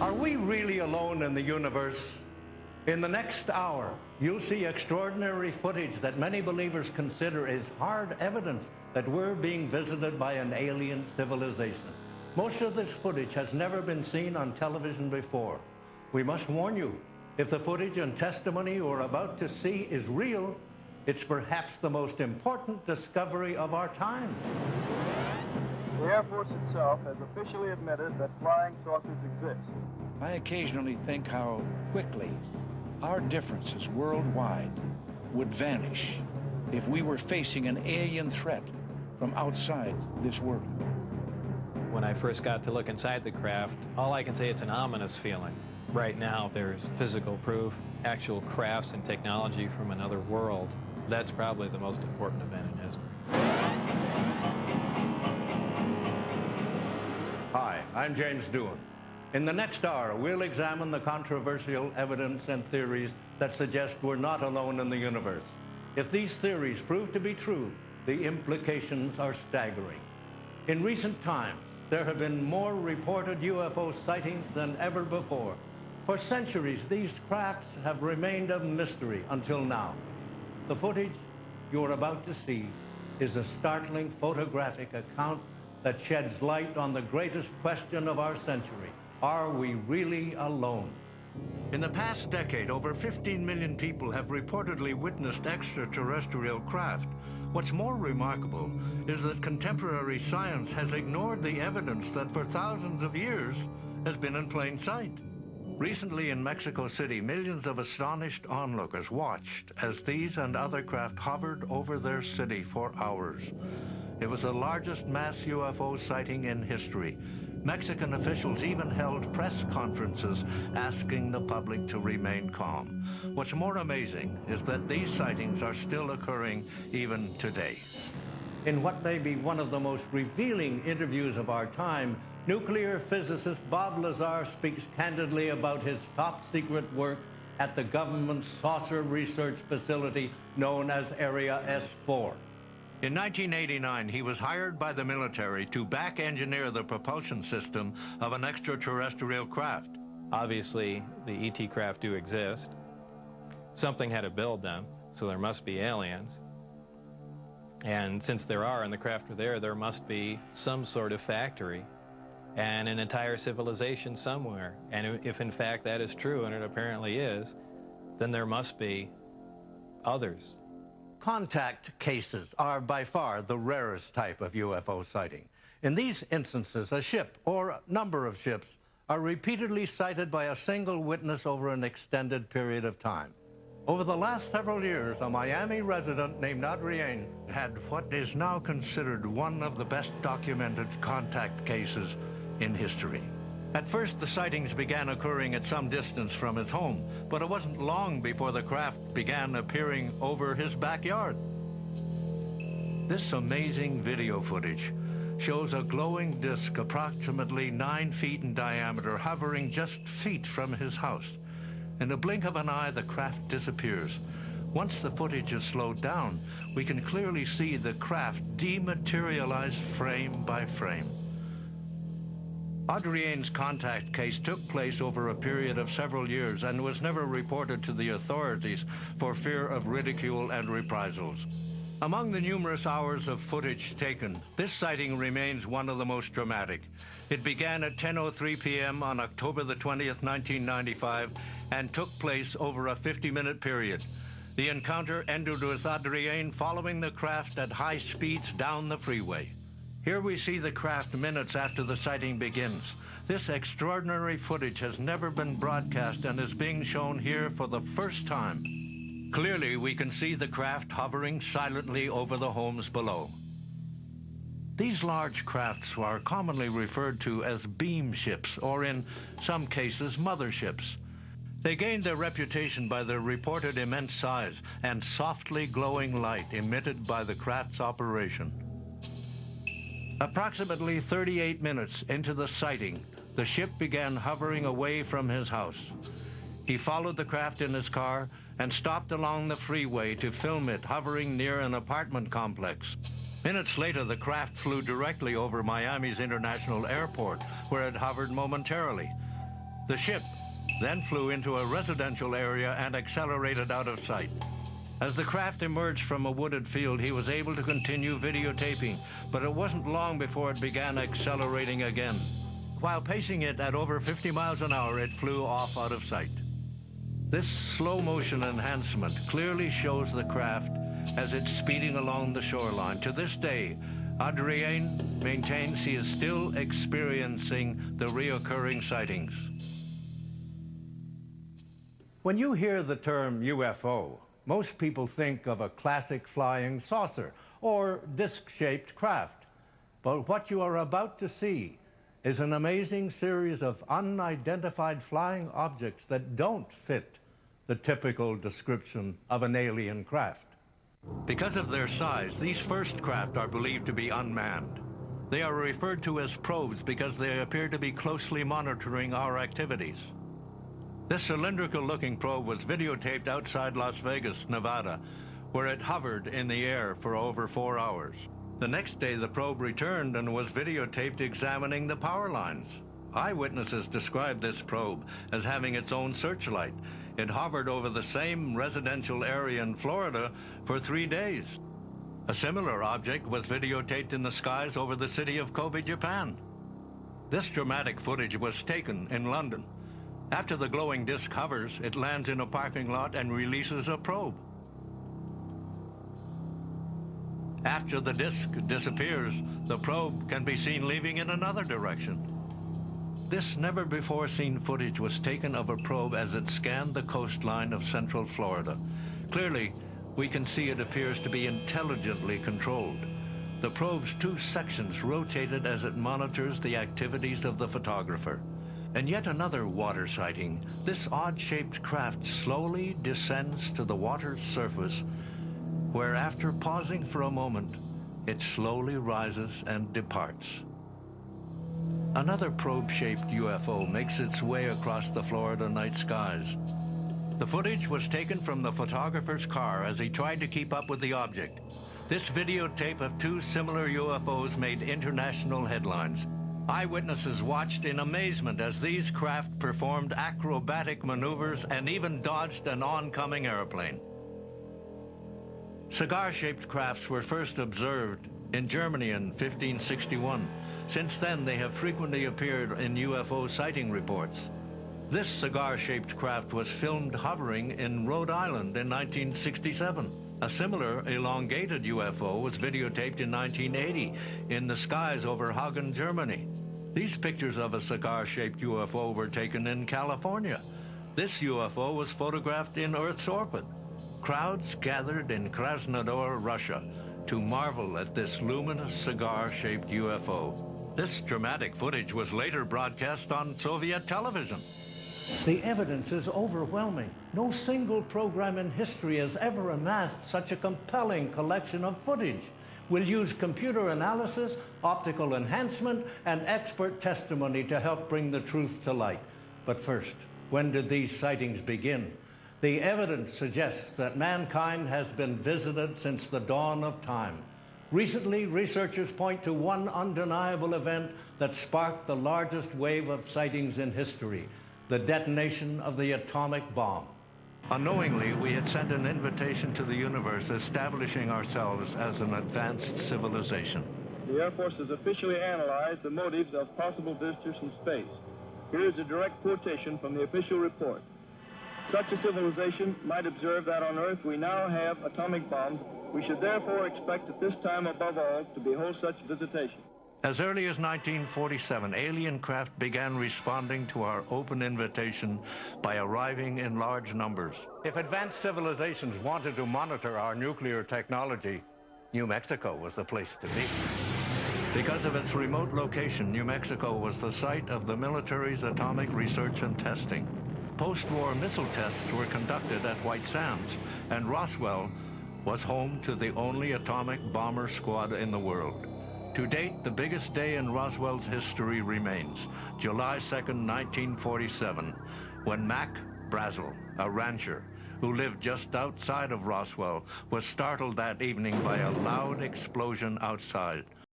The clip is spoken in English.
Are we really alone in the universe? In the next hour, you'll see extraordinary footage that many believers consider as hard evidence that we're being visited by an alien civilization. Most of this footage has never been seen on television before. We must warn you, if the footage and testimony you're about to see is real, it's perhaps the most important discovery of our time. The Air Force itself has officially admitted that flying saucers exist. I occasionally think how quickly our differences worldwide would vanish if we were facing an alien threat from outside this world. When I first got to look inside the craft, all I can say, it's an ominous feeling. Right now, there's physical proof, actual crafts and technology from another world. That's probably the most important event in history. Hi, I'm James Doohan. In the next hour, we'll examine the controversial evidence and theories that suggest we're not alone in the universe. If these theories prove to be true, the implications are staggering. In recent times, there have been more reported UFO sightings than ever before. For centuries, these crafts have remained a mystery until now. The footage you're about to see is a startling photographic account that sheds light on the greatest question of our century. Are we really alone? In the past decade, over 15 million people have reportedly witnessed extraterrestrial craft. What's more remarkable is that contemporary science has ignored the evidence that for thousands of years has been in plain sight. Recently in Mexico City, millions of astonished onlookers watched as these and other craft hovered over their city for hours. It was the largest mass UFO sighting in history. Mexican officials even held press conferences asking the public to remain calm. What's more amazing is that these sightings are still occurring even today. In what may be one of the most revealing interviews of our time, nuclear physicist Bob Lazar speaks candidly about his top-secret work at the government's saucer research facility known as Area S4. In 1989, he was hired by the military to back-engineer the propulsion system of an extraterrestrial craft. Obviously, the ET craft do exist. Something had to build them, so there must be aliens. And since there are, and the craft are there must be some sort of factory and an entire civilization somewhere. And if in fact that is true, and it apparently is, then there must be others. Contact cases are by far the rarest type of UFO sighting. In these instances, a ship or a number of ships are repeatedly sighted by a single witness over an extended period of time. Over the last several years, a Miami resident named Adrienne had what is now considered one of the best documented contact cases in history. At first, the sightings began occurring at some distance from his home, but it wasn't long before the craft began appearing over his backyard. This amazing video footage shows a glowing disc approximately 9 feet in diameter hovering just feet from his house. In a blink of an eye, the craft disappears. Once the footage is slowed down, we can clearly see the craft dematerialize frame by frame. Adrienne's contact case took place over a period of several years and was never reported to the authorities for fear of ridicule and reprisals. Among the numerous hours of footage taken, this sighting remains one of the most dramatic. It began at 10:03 p.m. on October the 20th, 1995, and took place over a 50-minute period. The encounter ended with Adrienne following the craft at high speeds down the freeway. Here we see the craft minutes after the sighting begins. This extraordinary footage has never been broadcast and is being shown here for the first time. Clearly, we can see the craft hovering silently over the homes below. These large crafts are commonly referred to as beam ships, or in some cases, motherships. They gained their reputation by their reported immense size and softly glowing light emitted by the craft's operation. Approximately 38 minutes into the sighting, the ship began hovering away from his house. He followed the craft in his car and stopped along the freeway to film it hovering near an apartment complex. Minutes later, the craft flew directly over Miami's International Airport, where it hovered momentarily. The ship then flew into a residential area and accelerated out of sight. As the craft emerged from a wooded field, he was able to continue videotaping, but it wasn't long before it began accelerating again. While pacing it at over 50 miles an hour, it flew off out of sight. This slow motion enhancement clearly shows the craft as it's speeding along the shoreline. To this day, Adrien maintains he is still experiencing the reoccurring sightings. When you hear the term UFO, most people think of a classic flying saucer or disc-shaped craft. But what you are about to see is an amazing series of unidentified flying objects that don't fit the typical description of an alien craft. Because of their size, these first craft are believed to be unmanned. They are referred to as probes because they appear to be closely monitoring our activities. This cylindrical-looking probe was videotaped outside Las Vegas, Nevada, where it hovered in the air for over 4 hours. The next day, the probe returned and was videotaped examining the power lines. Eyewitnesses described this probe as having its own searchlight. It hovered over the same residential area in Florida for 3 days. A similar object was videotaped in the skies over the city of Kobe, Japan. This dramatic footage was taken in London. After the glowing disc hovers, it lands in a parking lot and releases a probe. After the disc disappears, the probe can be seen leaving in another direction. This never-before-seen footage was taken of a probe as it scanned the coastline of central Florida. Clearly, we can see it appears to be intelligently controlled. The probe's 2 sections rotated as it monitors the activities of the photographer. And yet another water sighting. This odd-shaped craft slowly descends to the water's surface, where after pausing for a moment, it slowly rises and departs. Another probe-shaped UFO makes its way across the Florida night skies. The footage was taken from the photographer's car as he tried to keep up with the object. This videotape of 2 similar UFOs made international headlines. Eyewitnesses watched in amazement as these craft performed acrobatic maneuvers and even dodged an oncoming airplane. Cigar-shaped crafts were first observed in Germany in 1561. Since then, they have frequently appeared in UFO sighting reports. This cigar-shaped craft was filmed hovering in Rhode Island in 1967. A similar elongated UFO was videotaped in 1980 in the skies over Hagen, Germany. These pictures of a cigar-shaped UFO were taken in California. This UFO was photographed in Earth's orbit. Crowds gathered in Krasnodar, Russia, to marvel at this luminous cigar-shaped UFO. This dramatic footage was later broadcast on Soviet television. The evidence is overwhelming. No single program in history has ever amassed such a compelling collection of footage. We'll use computer analysis, optical enhancement, and expert testimony to help bring the truth to light. But first, when did these sightings begin? The evidence suggests that mankind has been visited since the dawn of time. Recently, researchers point to one undeniable event that sparked the largest wave of sightings in history: the detonation of the atomic bomb. Unknowingly, we had sent an invitation to the universe, establishing ourselves as an advanced civilization. The Air Force has officially analyzed the motives of possible visitors from space. Here is a direct quotation from the official report. Such a civilization might observe that on Earth we now have atomic bombs. We should therefore expect at this time above all to behold such visitation. As early as 1947, alien craft began responding to our open invitation by arriving in large numbers. If advanced civilizations wanted to monitor our nuclear technology, New Mexico was the place to be. Because of its remote location, New Mexico was the site of the military's atomic research and testing. Post-war missile tests were conducted at White Sands, and Roswell was home to the only atomic bomber squad in the world. To date, the biggest day in Roswell's history remains, July 2nd, 1947, when Mac Brazel, a rancher who lived just outside of Roswell, was startled that evening by a loud explosion outside.